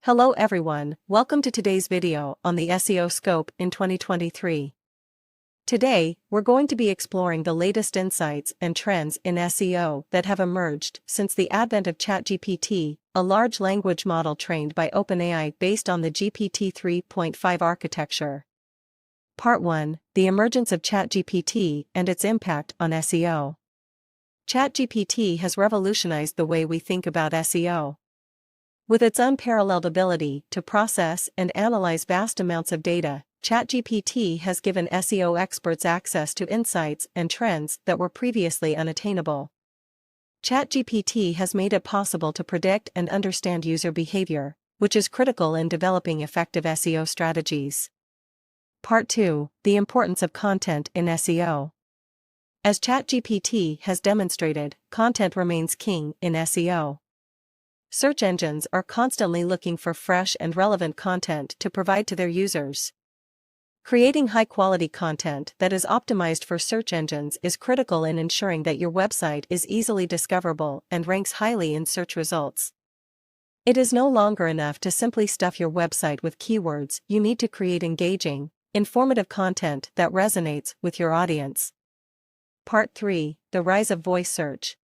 Hello everyone, welcome to today's video on the SEO scope in 2023. Today, we're going to be exploring the latest insights and trends in SEO that have emerged since the advent of Chatgpt, a large language model trained by OpenAI based on the GPT 3.5 architecture. Part 1: The emergence of Chatgpt and its impact on SEO. Chatgpt has revolutionized the way we think about SEO. With its unparalleled ability to process and analyze vast amounts of data, Chatgpt has given SEO experts access to insights and trends that were previously unattainable. Chatgpt has made it possible to predict and understand user behavior, which is critical in developing effective SEO strategies. Part 2: The importance of content in SEO. As Chatgpt has demonstrated, content remains king in SEO. Search engines are constantly looking for fresh and relevant content to provide to their users. Creating high-quality content that is optimized for search engines is critical in ensuring that your website is easily discoverable and ranks highly in search results. It is no longer enough to simply stuff your website with keywords. You need to create engaging, informative content that resonates with your audience. Part 3: The rise of voice search.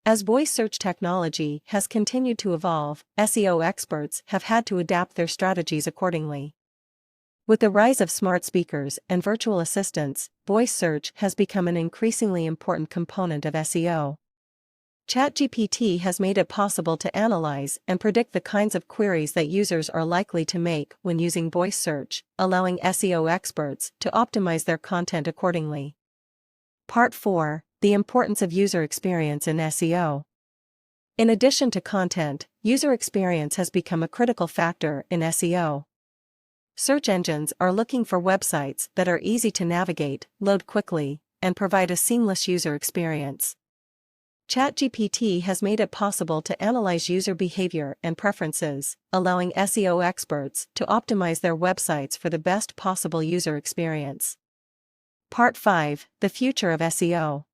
As voice search technology has continued to evolve, SEO experts have had to adapt their strategies accordingly. With the rise of smart speakers and virtual assistants, voice search has become an increasingly important component of SEO. Chatgpt has made it possible to analyze and predict the kinds of queries that users are likely to make when using voice search, allowing SEO experts to optimize their content accordingly. Part 4: The importance of user experience in SEO. In addition to content, user experience has become a critical factor in SEO. Search engines are looking for websites that are easy to navigate, load quickly, and provide a seamless user experience. Chatgpt has made it possible to analyze user behavior and preferences, allowing SEO experts to optimize their websites for the best possible user experience. Part 5: The future of SEO.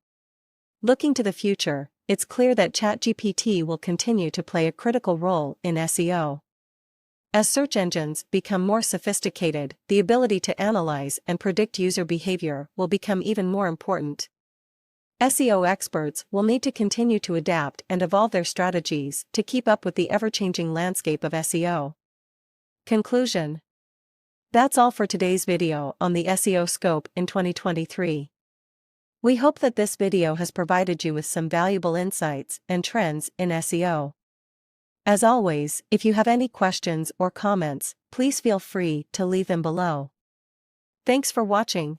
Looking to the future, it's clear that Chatgpt will continue to play a critical role in SEO. As search engines become more sophisticated, the ability to analyze and predict user behavior will become even more important. SEO experts will need to continue to adapt and evolve their strategies to keep up with the ever-changing landscape of SEO. Conclusion: That's all for today's video on the SEO scope in 2023. We hope that this video has provided you with some valuable insights and trends in SEO. As always, if you have any questions or comments, please feel free to leave them below. Thanks for watching.